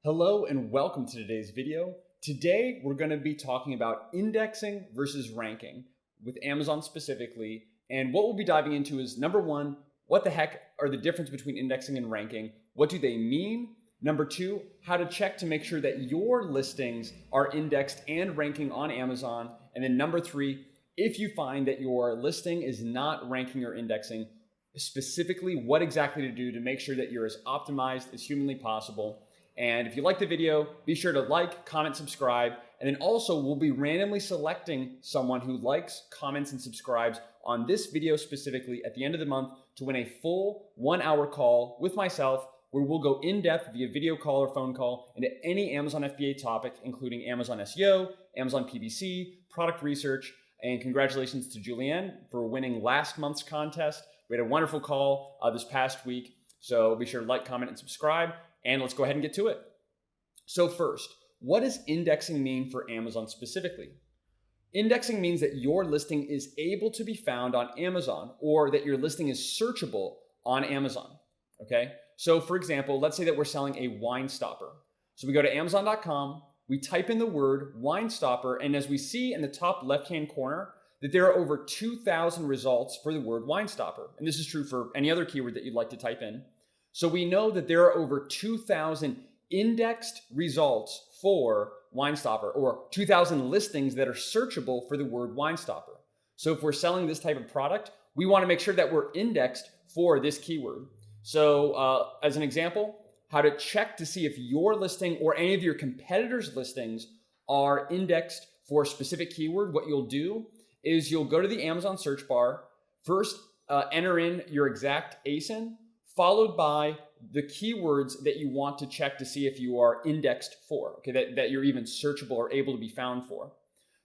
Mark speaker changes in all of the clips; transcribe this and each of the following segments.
Speaker 1: Hello and welcome to today's video. Today we're going to be talking about indexing versus ranking with Amazon specifically. And what we'll be diving into is number one, what the heck are the difference between indexing and ranking? What do they mean? Number two, how to check to make sure that your listings are indexed and ranking on Amazon. And then number three, if you find that your listing is not ranking or indexing, specifically what exactly to do to make sure that you're as optimized as humanly possible. And if you like the video, be sure to like, comment, subscribe. And then also we'll be randomly selecting someone who likes, comments, and subscribes on this video specifically at the end of the month to win a full 1 hour call with myself where we'll go in depth via video call or phone call into any Amazon FBA topic, including Amazon SEO, Amazon PPC, product research. And congratulations to Julianne for winning last month's contest. We had a wonderful call this past week. So be sure to like, comment, and subscribe. And let's go ahead and get to it. So first, what does indexing mean for Amazon specifically? Indexing means that your listing is able to be found on Amazon or that your listing is searchable on Amazon, okay? So for example, let's say that we're selling a wine stopper. So we go to Amazon.com, we type in the word wine stopper, and as we see in the top left-hand corner, that there are over 2,000 results for the word wine stopper. And this is true for any other keyword that you'd like to type in. So we know that there are over 2,000 indexed results for wine stopper or 2,000 listings that are searchable for the word wine stopper. So if we're selling this type of product, we want to make sure that we're indexed for this keyword. So as an example, how to check to see if your listing or any of your competitors' listings are indexed for a specific keyword, what you'll do is you'll go to the Amazon search bar, first enter in your exact ASIN, followed by the keywords that you want to check to see if you are indexed for, okay, that you're even searchable or able to be found for.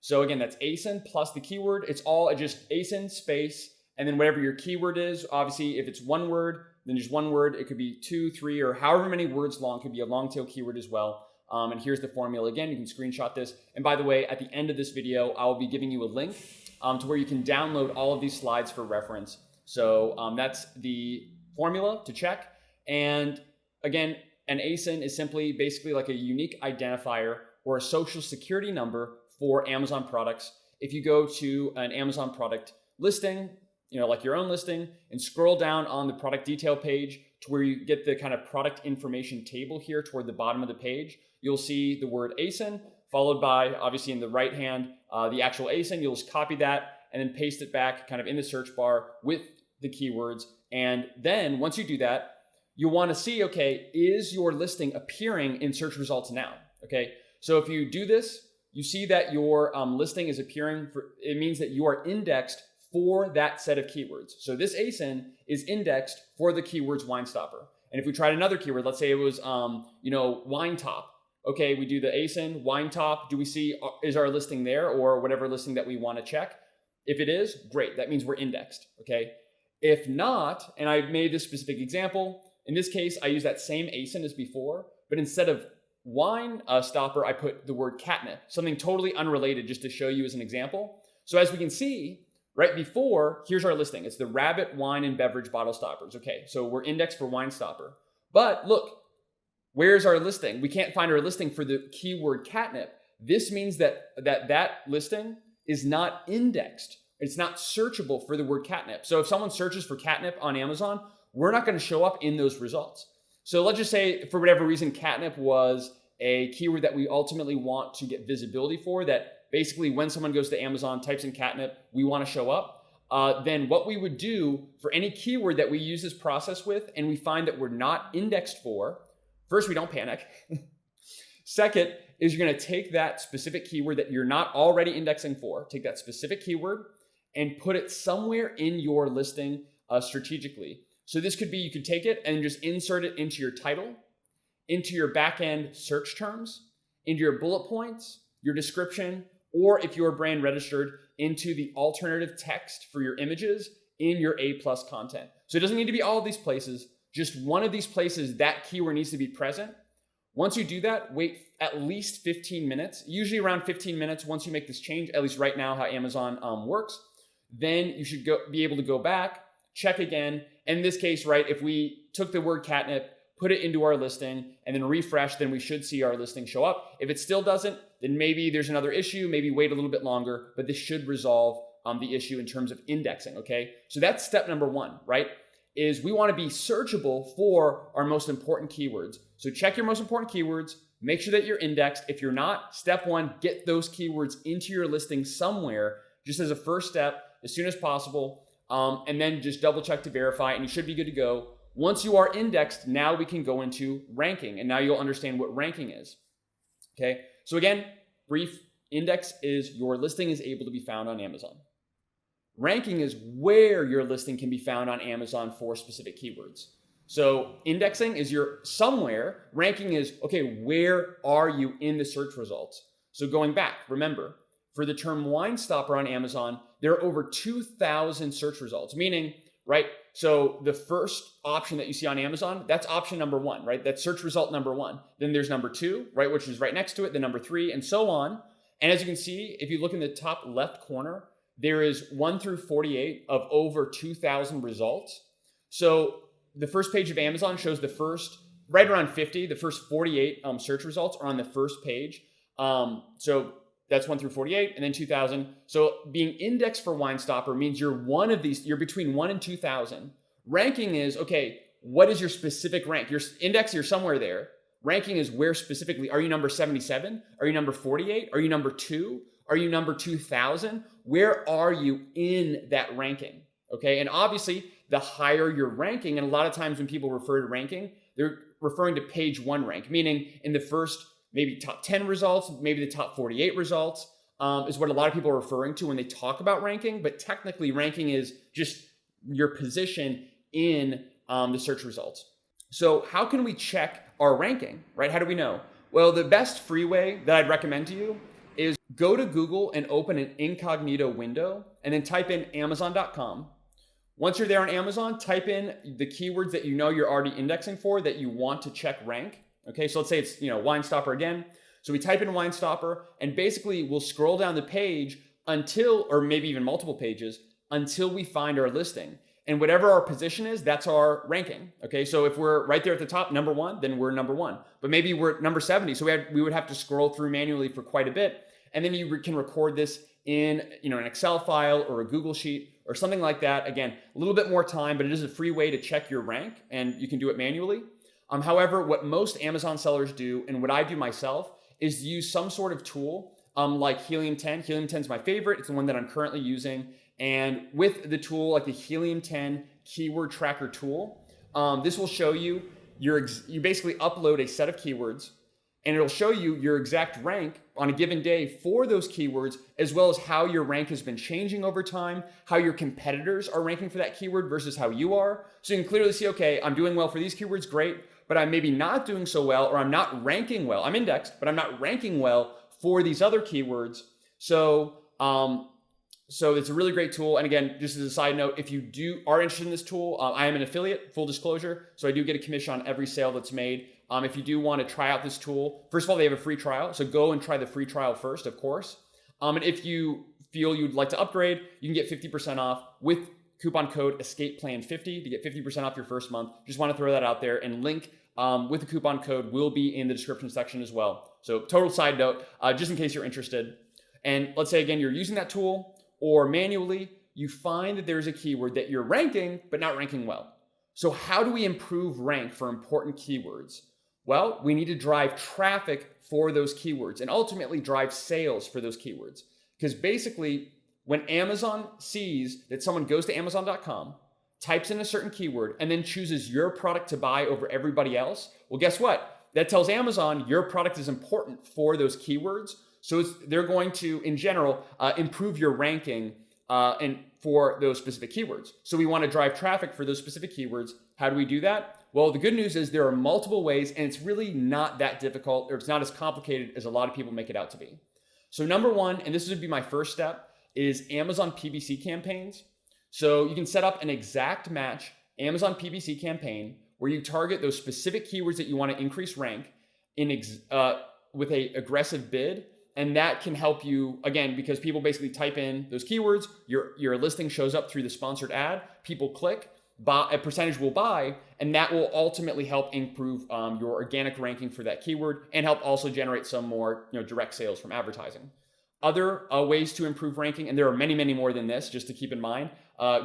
Speaker 1: So again, that's ASIN plus the keyword. It's all just ASIN space, and then whatever your keyword is. Obviously, if it's one word, then just one word. It could be 2, 3, or however many words long. It could be a long tail keyword as well. And here's the formula again. You can screenshot this. And by the way, at the end of this video, I'll be giving you a link to where you can download all of these slides for reference. So that's the formula to check. And again, an ASIN is simply basically like a unique identifier or a social security number for Amazon products. If you go to an Amazon product listing, like your own listing, and scroll down on the product detail page to where you get the kind of product information table here toward the bottom of the page, you'll see the word ASIN followed by, obviously in the right hand, the actual ASIN. You'll just copy that and then paste it back kind of in the search bar with the keywords. And then once you do that, you'll want to see, okay, is your listing appearing in search results now? Okay, so if you do this, you see that your listing is appearing, it means that you are indexed for that set of keywords. So this ASIN is indexed for the keywords wine stopper. And if we tried another keyword, let's say it was, wine top. Okay, we do the ASIN, wine top. Do we see, is our listing there or whatever listing that we want to check? If it is, great. That means we're indexed, okay? If not, and I made this specific example, in this case, I use that same ASIN as before, but instead of wine stopper, I put the word catnip, something totally unrelated just to show you as an example. So as we can see, right before, here's our listing. It's the rabbit wine and beverage bottle stoppers. Okay, so we're indexed for wine stopper. But look, where's our listing? We can't find our listing for the keyword catnip. This means that listing is not indexed. It's not searchable for the word catnip. So if someone searches for catnip on Amazon, we're not going to show up in those results. So let's just say for whatever reason, catnip was a keyword that we ultimately want to get visibility for, that basically when someone goes to Amazon, types in catnip, we want to show up. Then what we would do for any keyword that we use this process with and we find that we're not indexed for, first, we don't panic. Second is you're going to take that specific keyword that you're not already indexing for, take that specific keyword and put it somewhere in your listing strategically. So this could be, you could take it and just insert it into your title, into your back-end search terms, into your bullet points, your description, or if you're brand registered, into the alternative text for your images in your A+ content. So it doesn't need to be all of these places, just one of these places that keyword needs to be present. Once you do that, wait at least 15 minutes, usually around 15 minutes once you make this change, at least right now how Amazon works. Then you should be able to go back, check again. And in this case, right, if we took the word catnip, put it into our listing, and then refresh, then we should see our listing show up. If it still doesn't, then maybe there's another issue, maybe wait a little bit longer, but this should resolve the issue in terms of indexing, okay? So that's step number one, right? Is we want to be searchable for our most important keywords. So check your most important keywords, make sure that you're indexed. If you're not, step one, get those keywords into your listing somewhere, just as a first step, as soon as possible, and then just double check to verify, and you should be good to go. Once you are indexed, now we can go into ranking, and now you'll understand what ranking is, okay? So again, brief, index is your listing is able to be found on Amazon. Ranking is where your listing can be found on Amazon for specific keywords. So indexing is your somewhere. Ranking is, okay, where are you in the search results? So going back, remember, for the term wine stopper on Amazon, there are over 2,000 search results, meaning, right? So the first option that you see on Amazon, that's option number one, right? That's search result number one. Then there's number two, right? Which is right next to it, then number three, and so on. And as you can see, if you look in the top left corner, there is 1 through 48 of over 2,000 results. So the first page of Amazon shows the first, right around 50, the first 48 search results are on the first page. So that's 1 through 48, and then 2,000. So being indexed for wine stopper means you're one of these, you're between 1 and 2,000. Ranking is, okay, what is your specific rank? Your index, you're somewhere there. Ranking is where specifically, are you number 77? Are you number 48? Are you number 2? Are you number 2,000? Where are you in that ranking? Okay, and obviously the higher your ranking, and a lot of times when people refer to ranking, they're referring to page one rank, meaning in the first maybe top 10 results, maybe the top 48 results is what a lot of people are referring to when they talk about ranking, but technically ranking is just your position in the search results. So how can we check our ranking, right? How do we know? Well, the best free way that I'd recommend to you is go to Google and open an incognito window and then type in Amazon.com. Once you're there on Amazon, type in the keywords that you know you're already indexing for that you want to check rank. Okay, so let's say it's, wine stopper again. So we type in wine stopper and basically we'll scroll down the page until, or maybe even multiple pages, until we find our listing. And whatever our position is, that's our ranking. Okay, so if we're right there at the top, number one, then we're number one. But maybe we're number 70, so we would have to scroll through manually for quite a bit. And then you can record this in an Excel file or a Google Sheet or something like that. Again, a little bit more time, but it is a free way to check your rank, and you can do it manually. However, what most Amazon sellers do, and what I do myself, is use some sort of tool like Helium 10. Helium 10 is my favorite. It's the one that I'm currently using. And with the tool, like the Helium 10 keyword tracker tool, this will show you you basically upload a set of keywords, and it'll show you your exact rank on a given day for those keywords, as well as how your rank has been changing over time, how your competitors are ranking for that keyword versus how you are. So you can clearly see, okay, I'm doing well for these keywords, great, but I'm maybe not doing so well, or I'm not ranking well. I'm indexed, but I'm not ranking well for these other keywords. So it's a really great tool. And again, just as a side note, if you are interested in this tool, I am an affiliate, full disclosure. So I do get a commission on every sale that's made. If you do want to try out this tool, first of all, they have a free trial. So go and try the free trial first, of course. And if you feel you'd like to upgrade, you can get 50% off with coupon code ESCAPEPLAN50 to get 50% off your first month. Just want to throw that out there, and link with the coupon code will be in the description section as well. So total side note, just in case you're interested. And let's say, again, you're using that tool, or manually, you find that there's a keyword that you're ranking, but not ranking well. So how do we improve rank for important keywords? Well, we need to drive traffic for those keywords and ultimately drive sales for those keywords. Because basically, when Amazon sees that someone goes to Amazon.com, types in a certain keyword, and then chooses your product to buy over everybody else, well, guess what? That tells Amazon your product is important for those keywords. So they're going to, in general, improve your ranking and for those specific keywords. So we want to drive traffic for those specific keywords. How do we do that? Well, the good news is there are multiple ways, and it's really not that difficult, or it's not as complicated as a lot of people make it out to be. So number one, and this would be my first step, is Amazon PPC campaigns. So you can set up an exact match Amazon PPC campaign where you target those specific keywords that you want to increase rank with an aggressive bid. And that can help you, again, because people basically type in those keywords, your listing shows up through the sponsored ad, people click, a percentage will buy, and that will ultimately help improve your organic ranking for that keyword and help also generate some more direct sales from advertising. Other ways to improve ranking, and there are many, many more than this, just to keep in mind,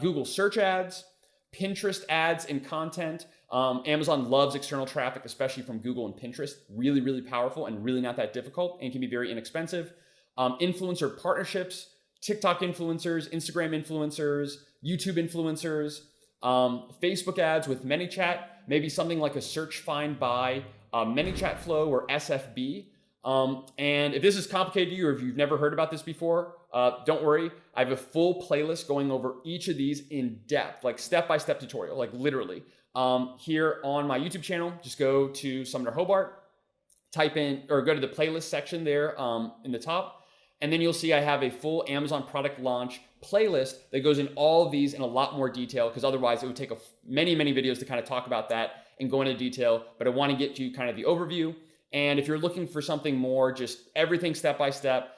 Speaker 1: Google search ads, Pinterest ads and content. Amazon loves external traffic, especially from Google and Pinterest. Really, really powerful and really not that difficult and can be very inexpensive. Influencer partnerships, TikTok influencers, Instagram influencers, YouTube influencers, Facebook ads with ManyChat, maybe something like a search find by ManyChat Flow or SFB. And if this is complicated to you or if you've never heard about this before, don't worry. I have a full playlist going over each of these in depth, like step-by-step tutorial, like literally. Here on my YouTube channel, just go to Sumner Hobart, type in or go to the playlist section there in the top. And then you'll see I have a full Amazon product launch playlist that goes in all of these in a lot more detail, because otherwise it would take many, many videos to kind of talk about that and go into detail. But I want to get you kind of the overview. And if you're looking for something more, just everything step-by-step,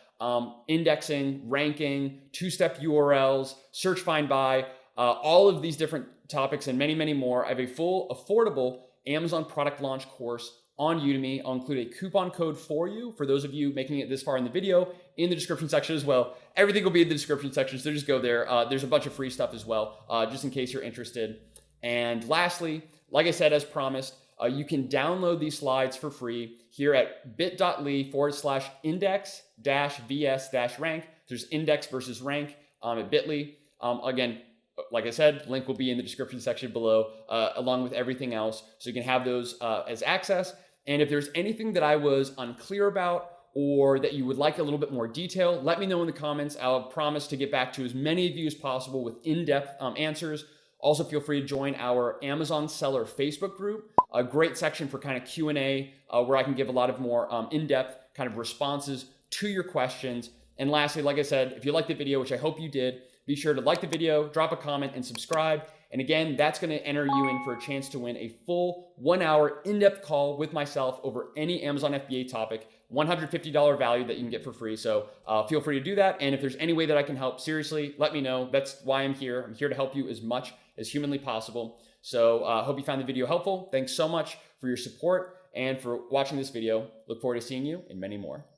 Speaker 1: indexing, ranking, two-step URLs, search, find, buy, all of these different topics and many, many more, I have a full affordable Amazon product launch course on Udemy. I'll include a coupon code for you, for those of you making it this far in the video, in the description section as well. Everything will be in the description section, so just go there. There's a bunch of free stuff as well, just in case you're interested. And lastly, like I said, as promised, you can download these slides for free here at bit.ly/index-vs-rank. There's index versus rank at bit.ly. Again, like I said, link will be in the description section below, along with everything else. So you can have those as access. And if there's anything that I was unclear about or that you would like a little bit more detail, let me know in the comments. I'll promise to get back to as many of you as possible with in-depth answers. Also, feel free to join our Amazon Seller Facebook group, a great section for kind of Q&A where I can give a lot of more in-depth kind of responses to your questions. And lastly, like I said, if you liked the video, which I hope you did, be sure to like the video, drop a comment, and subscribe. And again, that's going to enter you in for a chance to win a full 1-hour in-depth call with myself over any Amazon FBA topic, $150 value that you can get for free. So feel free to do that. And if there's any way that I can help, seriously, let me know. That's why I'm here. I'm here to help you as much as humanly possible. So hope you found the video helpful. Thanks so much for your support and for watching this video. Look forward to seeing you in many more.